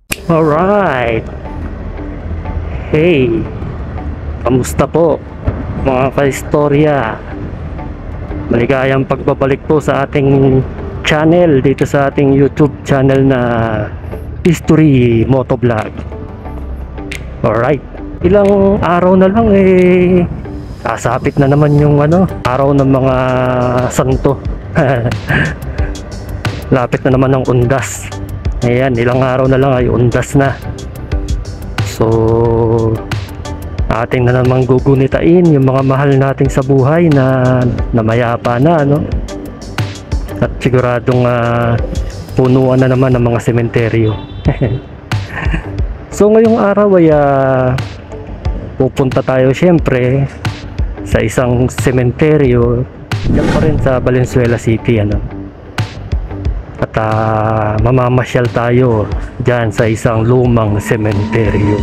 Alright. Hey, kamusta po mga kaistorya? Maligayang pagbabalik po sa ating channel dito sa ating YouTube channel na History Motovlog. Alright, ilang araw na lang sasapit na naman yung araw ng mga santo. Lapit na naman ng undas. Ayan, ilang araw na lang ay undas na. So ating na namang gugunitain yung mga mahal nating sa buhay na namayapa na, at siguradong punuan na naman ng mga sementeryo. So ngayong araw ay pupunta tayo syempre sa isang sementeryo diyan pa rin sa Valenzuela City, at mamamasyal tayo dyan sa isang lumang sementeryo.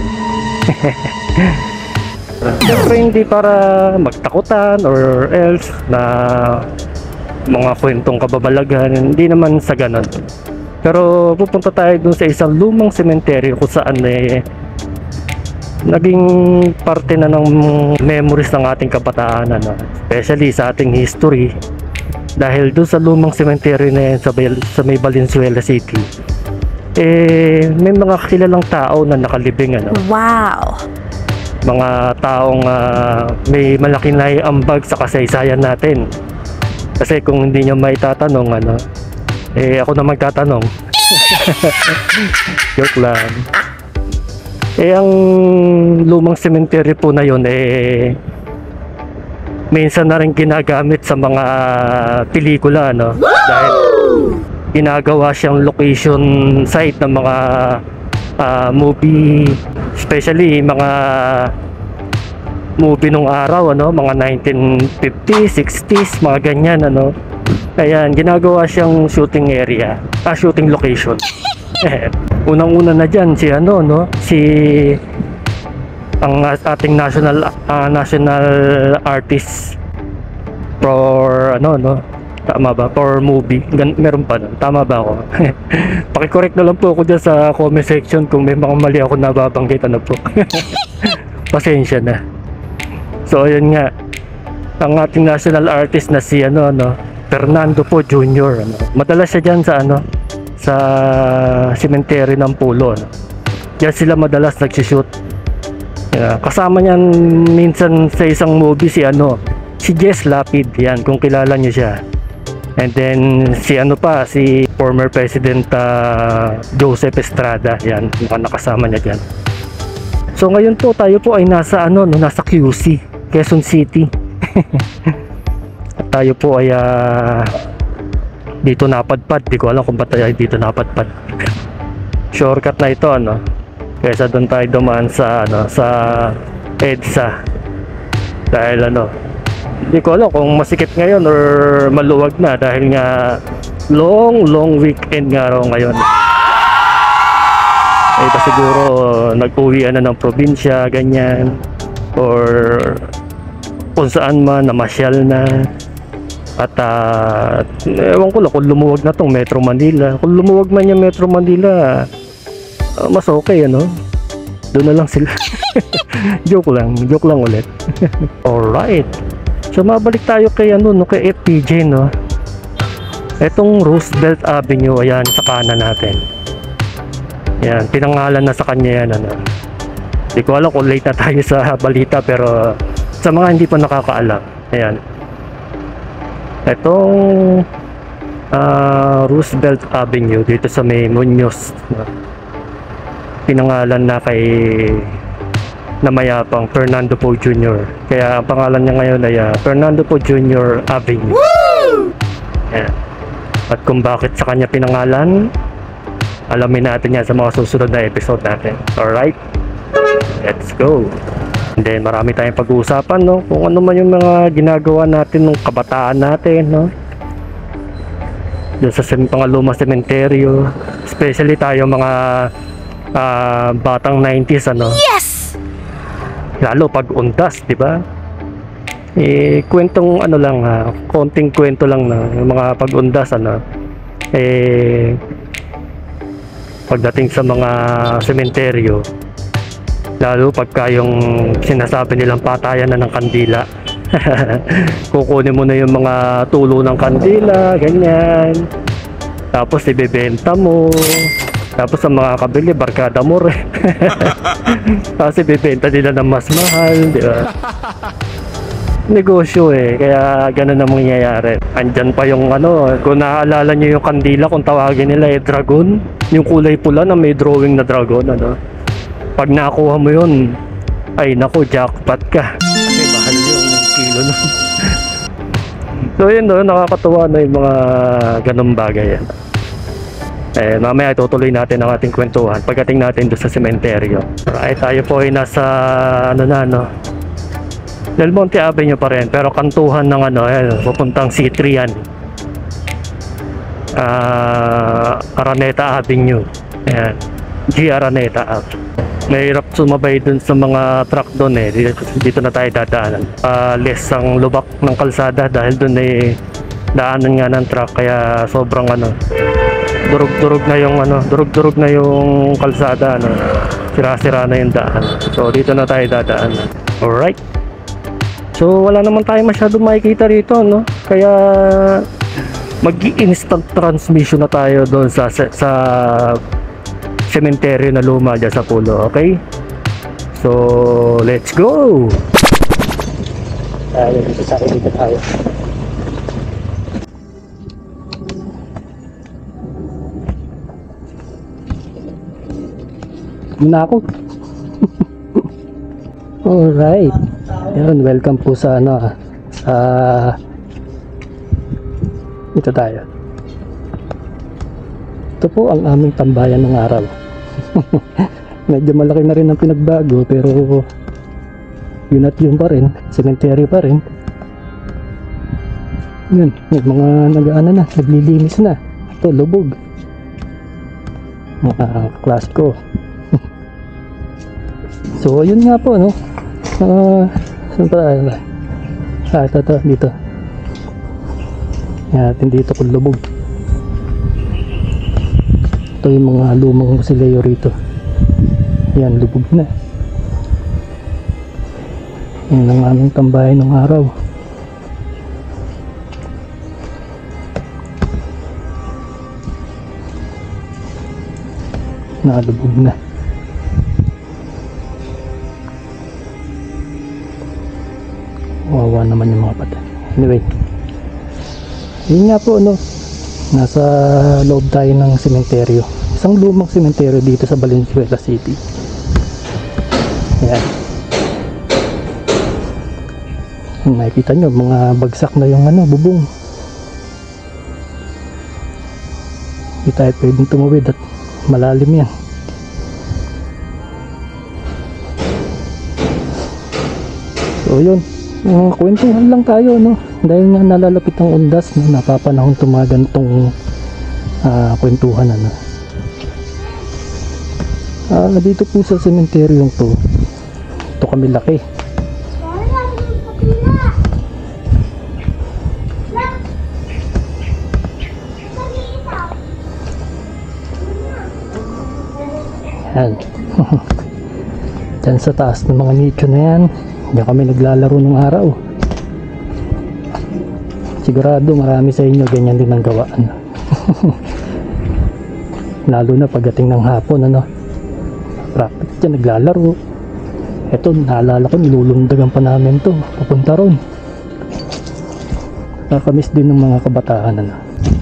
Siyempre hindi para magtakutan or else na mga kwentong kababalaghan, hindi naman sa ganon. Pero pupunta tayo dun sa isang lumang sementeryo kung saan naging parte na ng memories ng ating kabataan, especially sa ating history. Dahil doon sa lumang sementeryo na yan sa may Valenzuela City, may mga kilalang tao na nakalibing, Wow! mga taong may malaking naiambag sa kasaysayan natin. Kasi kung hindi nyo maitatanong, ako na magtatanong. Joke lang. Ang lumang sementeryo po na yun, minsan na rin ginagamit sa mga pelikula, dahil ginagawa siyang location site ng mga movie, especially mga movie nung araw, mga 1950s, 60s, mga ganyan, Ayan, ginagawa siyang shooting area, shooting location. Unang-una na dyan si ang ating national artist for tama ba, for movie. Meron pa nun, tama ba ako? Paki-correct na lang po ako dyan sa comment section kung may mga mali ako nababanggit, po. Pasensya na. So ayun nga, ang ating national artist na si Fernando Po Jr. Madalas siya dyan sa sementeryo ng Pulo, Diyan sila madalas nagsishoot. Kasama niyan minsan sa isang movie si Jess Lapid, yan, kung kilala niyo siya. And then si former President Joseph Estrada, yan, nakasama niya diyan. So ngayon po tayo po ay nasa nasa QC, Quezon City. At tayo po ay dito napadpad, di ko alam kung ba't tayo dito napadpad. Shortcut na ito, kaysa doon tayo dumaan sa sa EDSA. Dahil hindi ko alam kung masikip ngayon or maluwag na, dahil nga long weekend nga raw ngayon. Iba siguro nag-uwian na ng probinsya, ganyan, or kung saan man namasyal na. At ewan ko lang kung lumuwag na tong Metro Manila. Kung lumuwag man yung Metro Manila, mas okay, doon na lang sila. joke lang ulit. Alright, so mabalik tayo kay kay FPJ, etong Roosevelt Avenue, ayan, sa kanan natin. Yan, pinangalan na sa kanya yan, Hindi ko alam kung late na tayo sa balita, pero sa mga hindi pa nakakaalam, ayan, etong Roosevelt Avenue dito sa may Muñoz, pinangalan na kay namayapang Fernando Po Jr. Kaya ang pangalan niya ngayon ay Fernando Po Jr. Avenue. Ayan. At kung bakit sa kanya pinangalan, alamin natin yan sa mga susunod na episode natin. Alright, let's go. And then marami tayong pag-uusapan, kung ano man yung mga ginagawa natin nung kabataan natin, dun sa mga lumang sementeryo, especially tayo mga batang 90s, Yes! lalo pag undas, di ba? Kwentong lang, konting kwento lang na yung mga pag-undas, pagdating sa mga sementeryo, lalo pagka yung sinasabi nilang patayan na ng kandila. Kukunin mo na yung mga tulo ng kandila, ganyan, tapos ibebenta mo, tapos sa mga kabili barkada mo rin. Tapos ibebenta nila ng mas mahal, di ba? Negosyo kaya ganun ang mangyayari. Andyan pa yung kung naaalala nyo yung kandila, kung tawagin nila dragon, yung kulay pula na may drawing na dragon, pag nakuha mo yun, ay naku, jackpot ka, kasi mahal yung kilo nun. So yun nakakatuwa na yung mga ganung bagay yan. Mamaya tutuloy natin ang ating kwentuhan pagdating natin doon sa sementeryo. Alright, tayo po ay nasa Del Monte Avenue pa rin, pero kantuhan ng pupuntang C3 yan. Araneta Avenue. Ayan. G. Araneta Ave. Mahirap sumabay dun sa mga truck doon dito na tayo dadaanan. Less ang lubak ng kalsada dahil dun daanan nga ng truck, kaya sobrang durug-durug na yung kalsada, sira-sira na yung daan. So dito na tayo dadaan. Alright. So wala naman tayo masyadong makikita rito, kaya mag-instant transmission na tayo doon sa sementeryo na luma dyan sa Pulo. Okay, so let's go. Dito tayo. Muna ako. Alright. Yun, welcome po sa ito tayo. Ito po ang aming tambayan ng araw. Medyo malaki na rin ang pinagbago, pero yun at yun pa rin, sementeryo pa rin. Yun, may mga naglilinis na. Ito, lubog. Mga klasiko. So yun nga po, saan pa tayo? Ito, dito. Yan, dito kung lubog. Ito yung mga lumang musileo rito. Yan, lubog na. Yan ang aming tambayan ng araw. Nakalubog na. Wawa naman yung mga patay. Anyway, yun nga po, nasa loob tayo ng sementeryo. Isang lumang sementeryo dito sa Valenzuela City. Ayan. Nakikita nyo, mga bagsak na yung bubong. Hindi tayo pwedeng tumawid at malalim yan. So yun, kwentuhan lang tayo, dahil nga nalalapit ang undas, napapanahon itong mga ganitong kwentuhan. Dito po sa sementeryong ito kami laki. Yan. Dyan sa taas ng mga nicho na yan, diyan kami naglalaro ng araw. Sigurado marami sa inyo ganyan din ang gawaan. Lalo na pagdating ng hapon, practice dyan, naglalaro. Eto, naalala ko, nilulundagan pa namin to papunta ron. Nakakamiss din ng mga kabataan.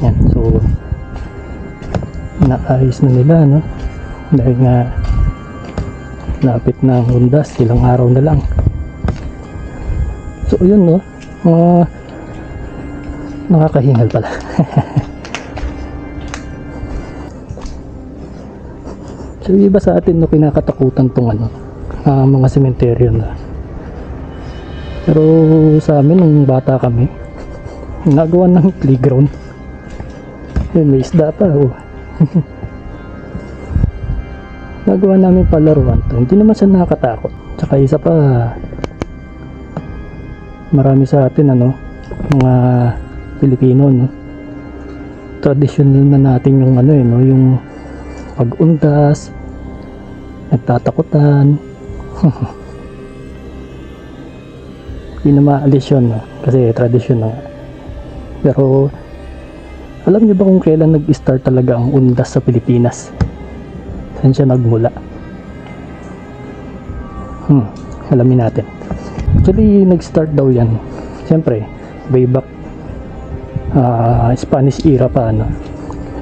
Yan, so naayos na nila, dahil nga lapit na ang undas, ilang araw na lang. So yun, nakakahingal pala. So iba sa atin kinakatakutan tong mga sementeryo na. Pero sa amin nung bata kami, nagawa ng playground. Yun, may isda pa. Nagawa namin palaruan to. Hindi naman siya nakakatakot. Tsaka isa pa, marami sa atin mga Pilipino, traditional na natin yung yung pag-undas, nagtatakutan. Hindi na maalis yun, no? Kasi tradisyon na. Pero alam niyo ba kung kailan nag-start talaga ang undas sa Pilipinas? Saan siya nagmula? Alamin natin. Actually, nag-start daw yan, siyempre, way back Spanish era pa, ano,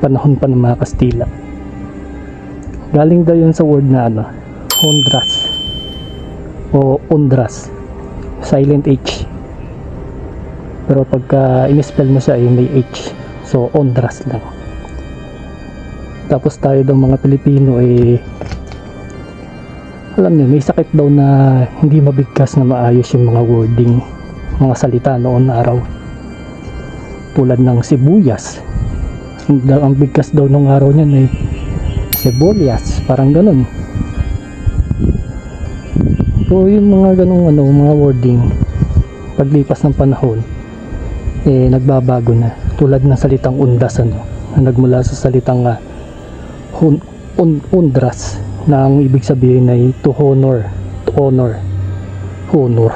panahon pa ng mga Kastila. Galing daw yun sa word na ano, Hondras o Ondras, silent H, pero pagka in-spell mo siya ay may H, so Ondras lang. Tapos tayo daw mga Pilipino alam niyo, may sakit daw na hindi mabigkas na maayos yung mga wording, mga salita noon araw. Tulad ng sibuyas. Ang bigkas daw nung araw niyan ay sibuyas, parang ganun. So yung mga ganung mga wording, paglipas ng panahon, nagbabago na. Tulad ng salitang undas, na nagmula sa salitang undras, na ang ibig sabihin ay to honor, to honor. To honor.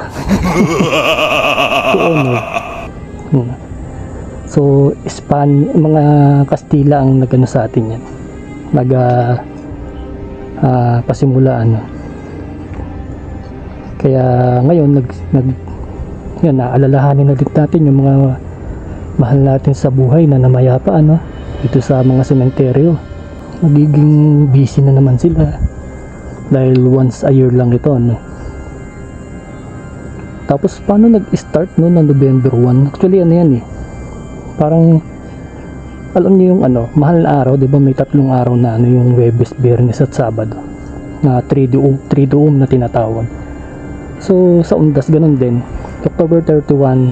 So mga Kastila ang nagano sa atin yan, pasimulaan. Kaya ngayon yan, naalalahanin na din natin yung mga mahal natin sa buhay na namayapa, dito sa mga sementeryo. Magiging busy na naman sila dahil once a year lang ito, Tapos paano nag-start no na November 1? Actually yan parang alam niyo yung mahal na araw, 'di ba? May 3 araw na yung Huwebes, Biyernes at Sabado na Triduum na tinatawag. So sa undas ganun din, October 31,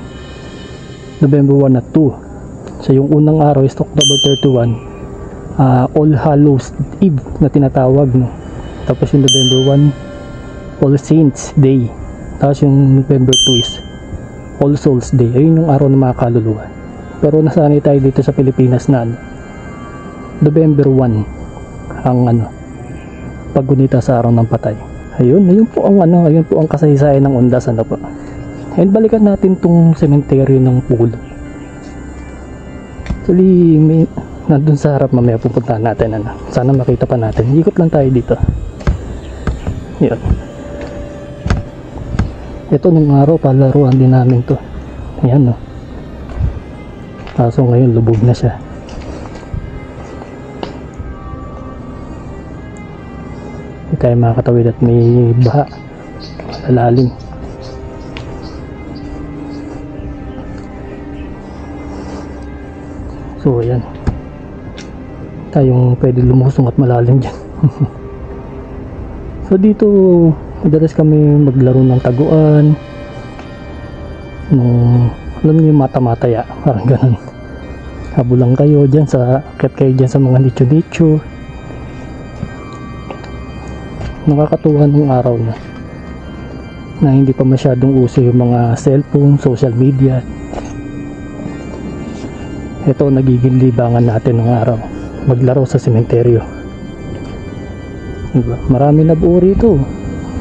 November 1 at 2. So yung unang araw is October 31, All Hallows Eve na tinatawag, Tapos yung November 1, All Saints Day. Tapos yung November 2 is All Souls Day. Ayun yung araw ng mga kaluluwa. Pero nasanay tayo dito sa Pilipinas na November 1 ang paggunita sa araw ng patay. Ayun po ang kasaysayan ng undas, po. And balikan natin tong sementeryo ng Pulo. Actually, nandun sa harap, mamaya pupuntahan natin, sana makita pa natin. Ikot lang tayo dito. Yun. Ito nung araw, palaruan din namin to. Ayan, kaso ngayon lubog na siya. Hindi tayo makakatawid at may baha, malalim. So ayan, tayong pwede lumusong at malalim dyan. So dito madalas kami maglaro ng taguan, alam niyo yung mata-mataya, parang ganun. Habulang kayo dyan, akit kayo dyan sa mga nicho-nicho. Nakakatuwa ng araw na hindi pa masyadong uso yung mga cellphone, social media. Ito nagiging libangan natin ng araw, maglaro sa sementeryo. Diba? Marami na buo rito,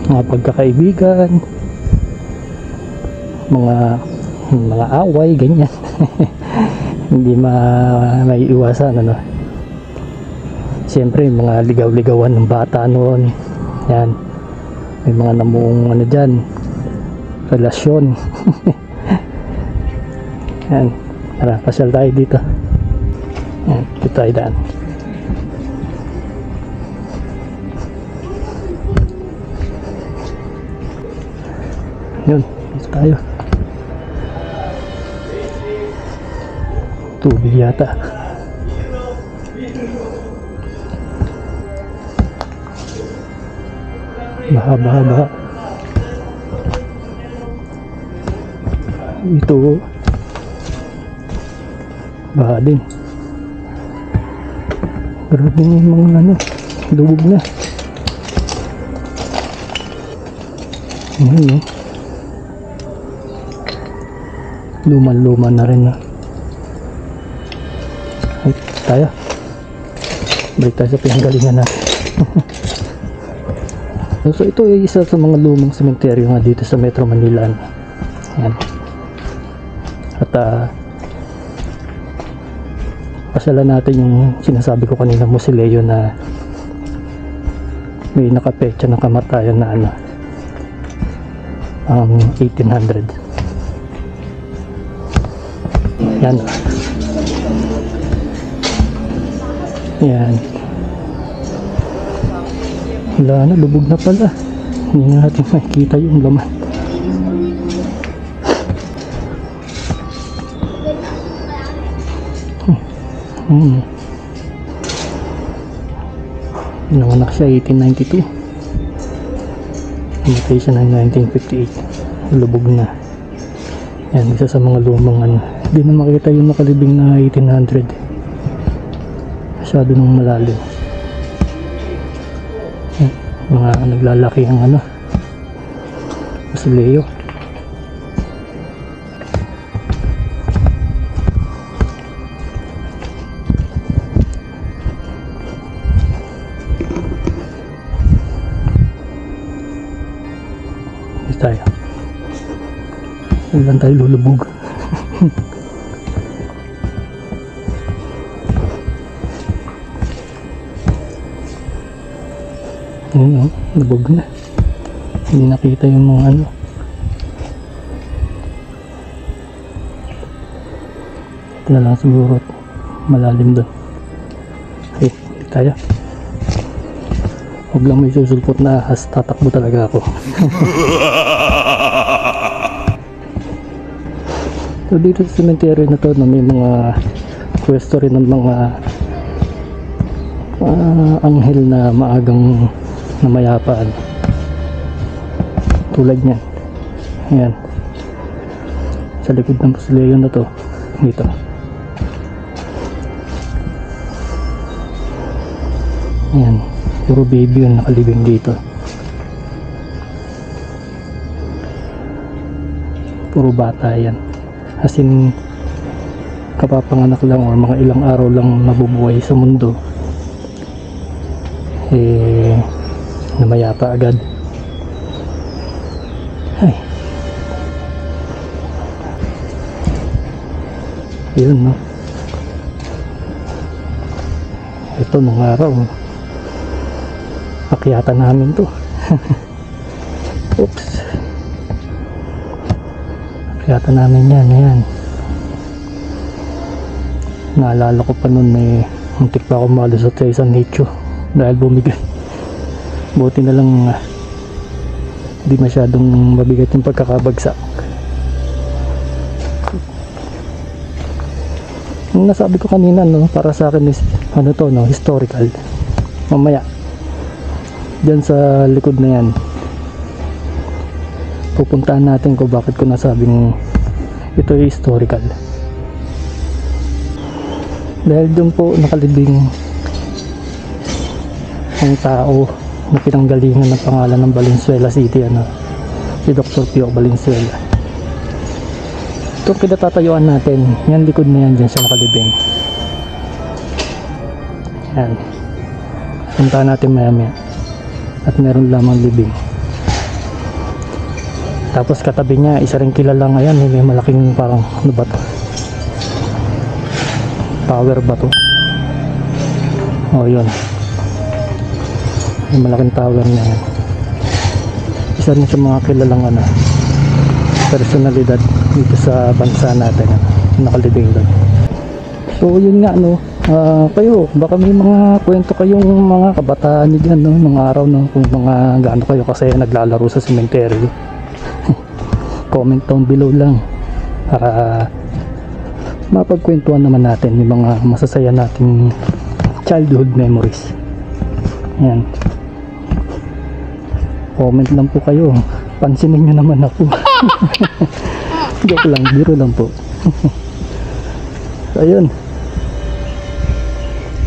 mga pagkakaibigan, mga away, ganyan. Hindi may iwasan, siyempre mga ligaw-ligawan ng bata noon, yan, may mga namuong dyan, relasyon. Yan, tara, pasyal tayo dito. Yan, dito tayo daan. Yun, dito tayo. Tubig yata. Baha. Ito baha din. Grabe yung mga lubog na. Ayan, luman-luman na rin, Ay, tayo. Balik tayo sa pinanggalingan natin. So ito ay isa sa mga lumang sementeryo nga dito sa Metro Manila. Yan. At pasyalan natin yung sinasabi ko kanina, mausoleo na may nakapetsa ng kamatayan na ano, 1800. Yan. Yan. Wala na, lubog na pala. Hindi na natin makikita yung laman. Nanganak siya 1892. Namatay siya ng 1958. Lubog na. Yan, isa sa mga lumang ano. Hindi na makita yung nakalibing na 1800. Masyado nang malalim. Mga naglalaki ang ano, mausoleo. Dito tayo. Saan tayo lulubog? Yun, nabog na. Hindi nakita yung mga ano. Ito na lang siguro, malalim doon. Okay, hindi tayo. Huwag lang may susulpot na ahas, tatakbo talaga ako. So dito sa cemetery na to, may mga pwesto rin ng mga anghel na maagang namayapaan, tulad niyan. Ayan, sa likod ng mausoleo na to, dito. Ayan, puro baby yung nakalibing dito, puro bata yan, as in kapapanganak lang o mga ilang araw lang nabubuhay sa mundo, namayapa agad. Ay, yun, no? Ito nung araw akyatan namin to. Oops, akyatan namin yan. Ayan, naalala ko pa nun, muntik pa ako malusot sa isang nicho dahil bumigat. Buti na lang hindi masyadong mabigat yung pagkakabagsak. Yung nasabi ko kanina, no, para sa akin is ano to, no, historical. Mamaya dyan sa likod na yan pupuntahan natin kung bakit ko nasabing ito ay historical. Dahil doon po nakalibing ang tao na pinanggalingan ng pangalan ng Valenzuela City, ano, si Dr. Pio Valenzuela. Ito kinatatayuan natin, yan likod na yan, dyan siya nakalibing. Yan, puntahan natin maya at meron lamang libing. Tapos katabi niya isa rin kilala ngayon, may malaking parang ano ba to, tower ba to? Oh, yun, yung malaking tower na yan. Isa rin sa mga kilalang ano, personalidad dito sa bansa natin, nakalibing doon. So yun nga, no, kayo baka may mga kwento kayong mga kabataan nyo dyan, no, mga araw, no, kung mga gaano kayo kasi naglalaro sa cemetery. Comment down below lang para mapagkwentuhan naman natin yung mga masasaya nating childhood memories. Ayan, comment lang po kayo, pansinin nyo naman ako. Joke lang, biro lang po. So ayun,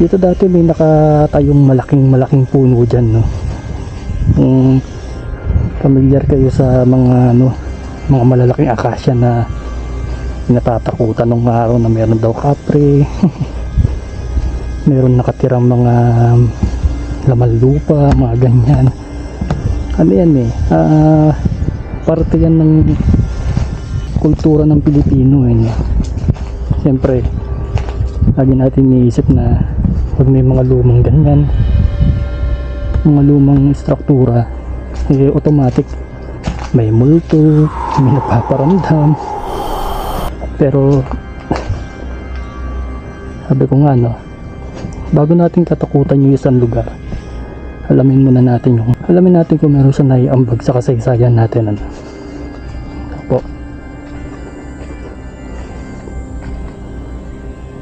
dito dati may nakatayong malaking puno dyan, no. Kung familiar kayo sa mga ano, mga malalaking akasya na natatakutan ng araw na meron daw kapre. meron nakatirang mga laman lupa, mga ganyan. Ano yan eh, parte yan ng kultura ng Pilipino eh. Siyempre lagi natin iniisip na pag may mga lumang ganyan, mga lumang struktura, eh automatic may multo, may napaparamdam. Pero sabi ko nga no, bago natin tatakutan yung isang lugar, alamin natin kung meron sa naiambag sa kasaysayan natin, ano po.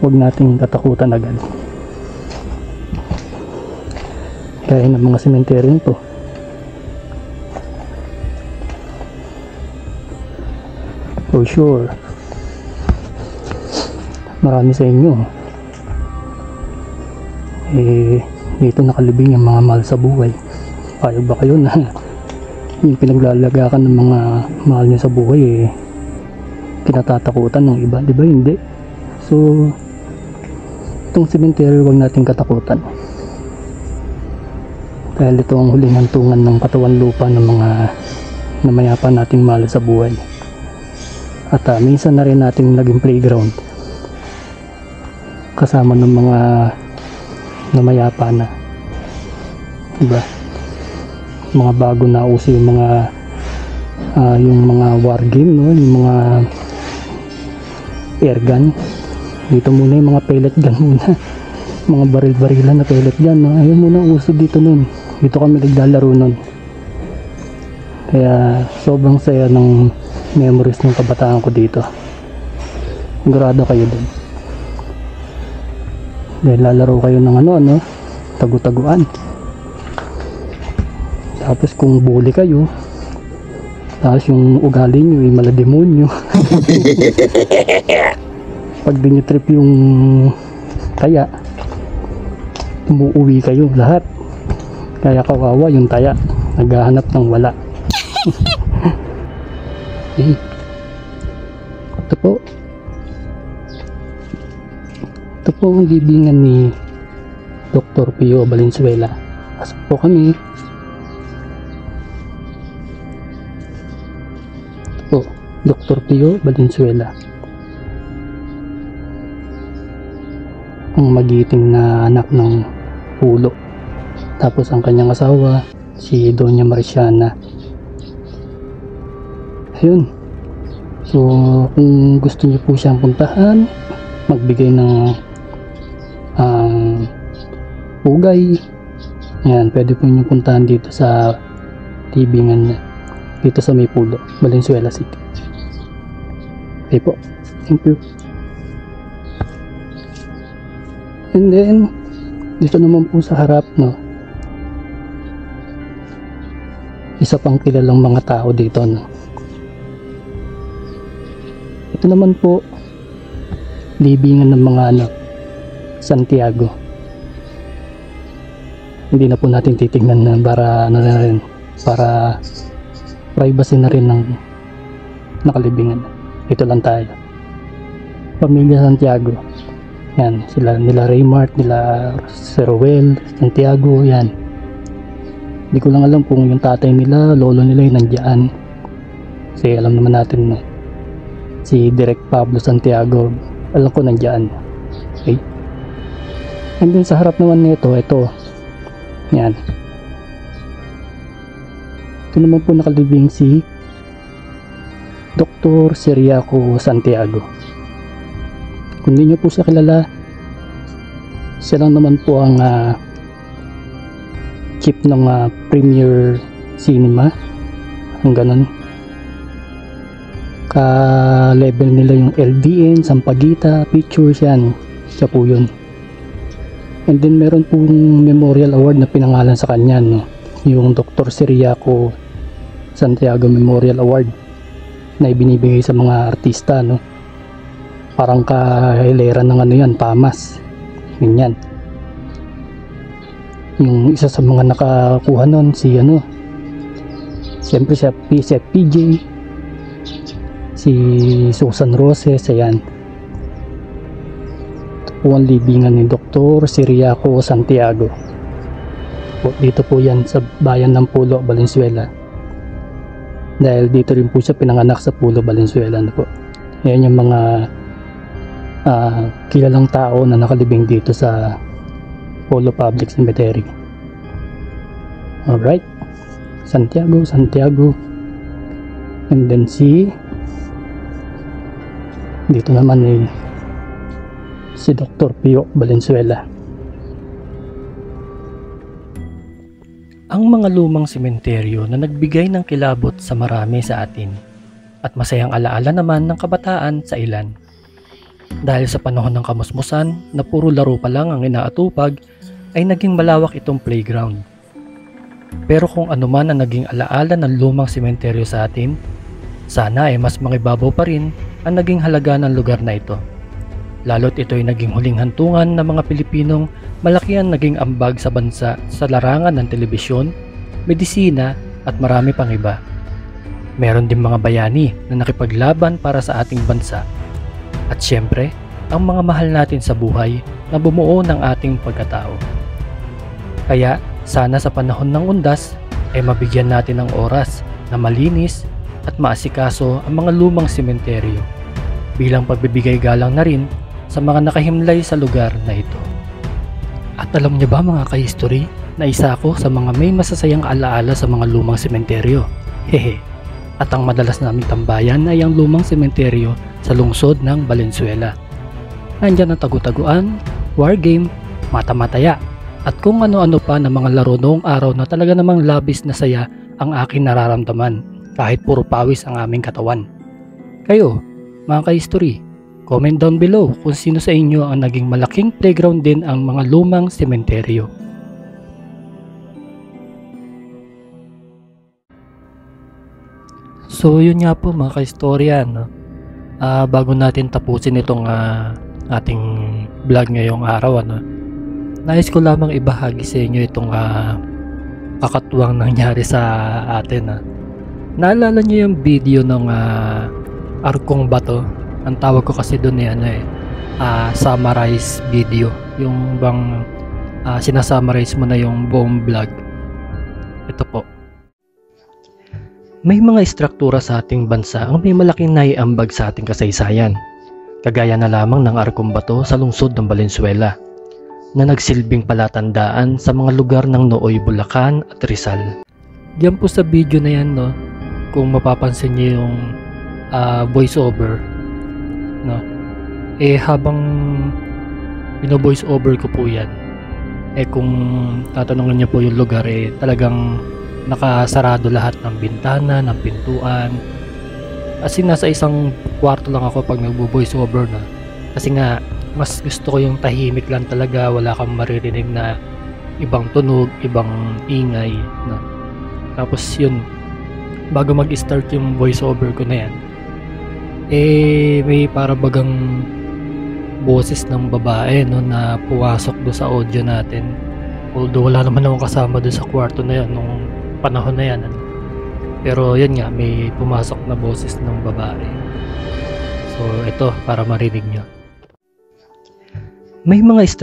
Huwag nating tatakutan agad kaya ng mga sementeryo to. For sure marami sa inyo dito nakalibing yung mga mahal sa buhay. Payag ba kayo na yung pinaglalagakan ng mga mahal nyo sa buhay kinatatakutan ng iba? Diba hindi? So itong sementeryo huwag natin katakutan dahil ito ang huling hantungan ng katawan lupa ng mga namayapa nating mahal sa buhay. At minsan na rin nating naging playground kasama ng mga namayapa na, diba? Mga bago na uso yung mga war game, no? Yung mga air gun. Dito muna yung mga pellet gun muna. Mga baril-barilan na pellet gun, no? Ayun muna uso dito nun. Dito kami naglalaro nun. Kaya sobrang saya ng memories ng kabataan ko dito. Sigurado kayo din. Dahil lalaro kayo ng tagu-taguan. Tapos kung bully kayo, tapos yung ugali nyo ay malademonyo. Pag di nyo trip yung taya, umuwi kayo lahat. Kaya kawawa yung taya, naghahanap ng wala. Ito po ang libingan ni Dr. Pio Valenzuela. Pasok po kami. Ito po, Dr. Pio Valenzuela, ang magiting na anak ng pulo. Tapos ang kanyang asawa si Doña Marciana. Ayun. So kung gusto niyo po siyang puntahan, magbigay ng pugay, yan, pwede po niyo puntahan dito sa libingan niya, dito sa May Pulo, Valenzuela City. Okay po, thank you. And then dito naman po sa harap, no, isa pang kilalang mga tao dito, no. Ito naman po libingan ng mga Santiago. Hindi na po natin titignan na para para privacy na rin ng nakalibingan. Ito lang tayo. Pamilya Santiago. Yan, sila nila Raymart, nila Seruel, Santiago, yan. Hindi ko lang alam kung yung tatay nila, lolo nila yung nandiyan. Kasi alam naman natin na si Direk Pablo Santiago, alam ko nandiyan. Okay. And then sa harap naman nito, ito. Yan. Ito naman po nakalibing si Dr. Ciriaco Santiago. Kung hindi nyo po siya kilala, siya lang naman po ang chief ng Premier Cinema. Ang ganun. Ka-level nila yung LDN, Sampaguita, Pictures, yan. Siya po yun. And then meron pong memorial award na pinangalan sa kanya, no? Yung Dr. Ciriaco Santiago Memorial Award na ibinibigay sa mga artista, no? Parang kahilera ng yan, PAMAS. Ganyan. Yung isa sa mga nakakuha nun, si siyempre siya, PJ, si Susan Roses, ayan. Ito po ang libingan ni Dr. Dr. Siriaco Santiago. Dito po yan sa bayan ng Pulo, Valenzuela. Dahil dito rin po siya pinanganak sa Pulo, Valenzuela. Po. Yan yung mga kilalang tao na nakalibing dito sa Pulo Public Cemetery. Alright. Santiago. And then dito naman si Dr. Pio Valenzuela. Ang mga lumang sementeryo na nagbigay ng kilabot sa marami sa atin at masayang alaala naman ng kabataan sa ilan. Dahil sa panahon ng kamusmusan na puro laro pa lang ang inaatupag ay naging malawak itong playground. Pero kung ano man ang naging alaala ng lumang sementeryo sa atin, sana ay mas mangibabaw pa rin ang naging halaga ng lugar na ito. Lalo't ito ay naging huling hantungan ng mga Pilipinong malaki ang naging ambag sa bansa sa larangan ng telebisyon, medisina at marami pang iba. Meron din mga bayani na nakipaglaban para sa ating bansa. At syempre, ang mga mahal natin sa buhay na bumuo ng ating pagkatao. Kaya sana sa panahon ng undas ay mabigyan natin ng oras na malinis at maasikaso ang mga lumang sementeryo bilang pagbibigay galang na rin sa mga nakahimlay sa lugar na ito. At alam niyo ba mga ka-history na isa ako sa mga may masasayang alaala sa mga lumang sementeryo? Hehe. At ang madalas naming tambayan ay ang lumang sementeryo sa lungsod ng Valenzuela. Nandiyan ang tagu-taguan, war game, mata-mataya, at kung ano-ano pa na mga laro noong araw na talaga namang labis na saya ang aking nararamdaman kahit puro pawis ang aming katawan. Kayo, mga ka-history, comment down below kung sino sa inyo ang naging malaking playground din ang mga lumang sementeryo. So yun nga po mga ka-istorya, no? Bago natin tapusin itong ating vlog ngayong araw, nais ko lamang ibahagi sa inyo itong kakatuwang nangyari sa atin. Naalala niyo yung video ng Arkong Bato? Ang tawag ko kasi doon summarize video, yung bang sinasummarize mo na yung buong vlog. Ito po. May mga istruktura sa ating bansa ang may malaking naiambag sa ating kasaysayan, kagaya na lamang ng Arkong Bato sa lungsod ng Valenzuela, na nagsilbing palatandaan sa mga lugar ng Nooy, Bulacan at Rizal. Diyan po sa video na yan, kung mapapansin niyo yung voice over, habang bino-voice over ko po yan, kung tatanungin niyo po yung lugar, talagang nakasarado lahat ng bintana, ng pintuan. Kasi nasa isang kwarto lang ako pag nagbo-voice over na. Kasi nga, mas gusto ko yung tahimik lang talaga, wala kang maririnig na ibang tunog, ibang ingay. Tapos yun, bago mag-start yung voice over ko na yan, may parabagang boses ng babae na puwasok do sa audio natin. Although wala naman akong kasama do sa kwarto na yun nung panahon na yan. Pero yun nga, may pumasok na boses ng babae. So ito, para marinig nyo. May mga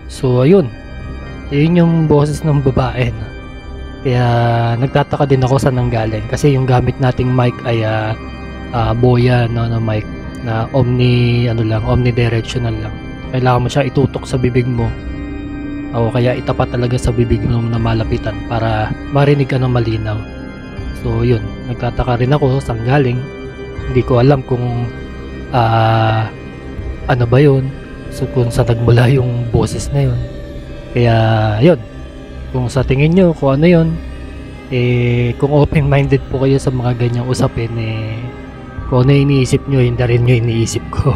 So ayun, yun yung boses ng babae. Kaya nagtataka din ako saan nanggaling, kasi yung gamit nating mic ay Boya na mic na omnidirectional lang. Kailangan mo siya itutok sa bibig mo o kaya itapat talaga sa bibig mo na malapitan para marinig ka ng malinaw. So yun, nagtataka rin ako saan galing. Hindi ko alam kung ano ba yun, so kung saan nagmula yung boses na yun. Kaya yun, kung sa tingin nyo kung ano yun, kung open-minded po kayo sa mga ganyang usapin, kung ano iniisip nyo, hindi rin nyo iniisip ko.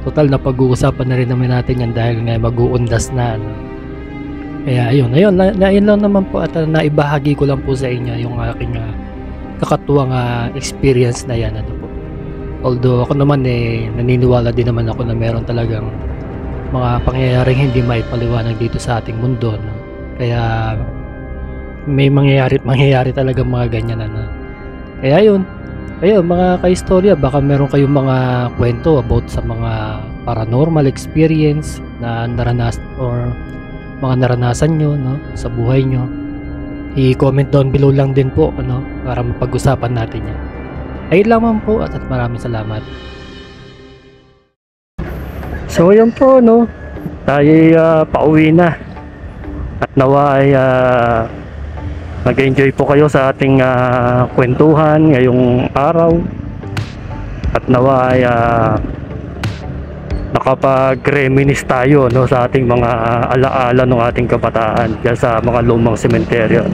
Total na pag-uusapan na rin naman natin yan dahil nga mag-uundas na. Kaya ayun lang naman po, at naibahagi ko lang po sa inyo yung aking kakatuwang experience na yan. Although ako naman naniniwala din naman ako na meron talagang mga pangyayaring hindi maipaliwanag dito sa ating mundo. Kaya may mangyayari talaga mga ganyan. Kaya yun, Ayun mga kaistorya, baka meron kayong mga kwento about sa mga paranormal experience na mga naranasan nyo, no, sa buhay nyo. I-comment down below lang din po, ano, para mapag-usapan natin yan. Ayun lamang po at maraming salamat. So yun po, no, tayo pauwi na. At nawa ay nag-enjoy po kayo sa ating kwentuhan ngayong araw. At nawa ay nakapag-reminisce tayo, no, sa ating mga alaala ng ating kabataan dyan sa mga lumang sementeryo.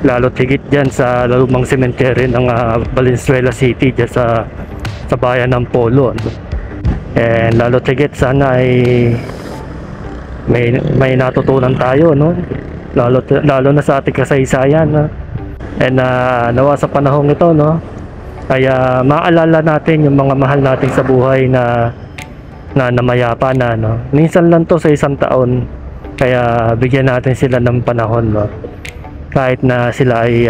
Lalo tigit dyan sa lumang sementeryo ng Valenzuela City dyan sa bayan ng Polo, no? And lalo tigit sana ay may natutunan tayo, no, lalo na sa ating kasaysayan, no? And nawa sa panahong ito, no, ay maalala natin yung mga mahal natin sa buhay na namayapa na, no. Minsan lang to sa isang taon, kaya bigyan natin sila ng panahon, no, kahit na sila ay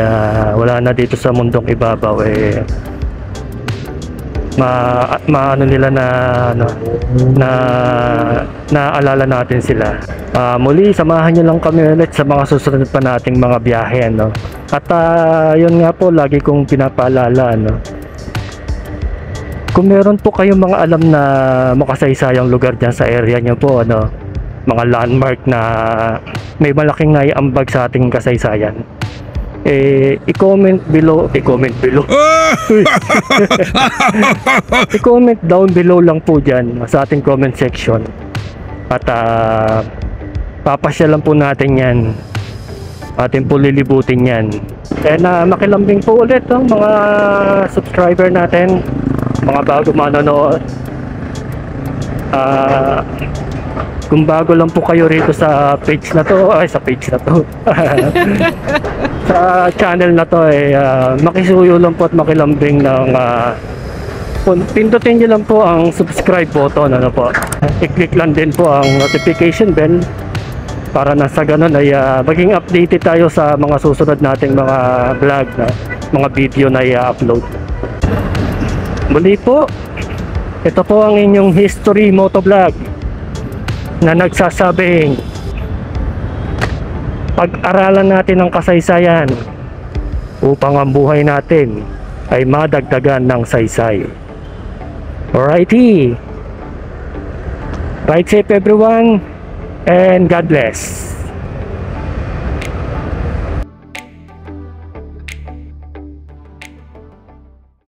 wala na dito sa mundong ibabaw. Maano nila na naalala natin sila. Muli, samahan nyo lang kami ulit sa mga susunod pa nating mga biyahe, no? At yun nga po, lagi kong pinapaalala, no? Kung meron po kayong mga alam na makasaysayang lugar dyan sa area nyo po, ano, mga landmark na may malaking naiambag sa ating kasaysayan, i-comment i-comment down below lang po dyan sa ating comment section. At papasya lang po natin yan, atin po lilibutin yan. And makilambing po ulit, no, mga subscriber natin, mga bago manonood. Kung bago lang po kayo rito sa page na to, sa channel na to, makisuyo lang po at makilambing ng pindutin nyo lang po ang subscribe button, ano po. I-click lang din po ang notification bell para na sa ganun ay maging updated tayo sa mga susunod nating mga vlog, mga video na i-upload. Muli po, ito po ang inyong history motovlog na nagsasabing pag-aralan natin ang kasaysayan upang ang buhay natin ay madagdagan ng saysay. Alrighty, ride safe everyone and God bless.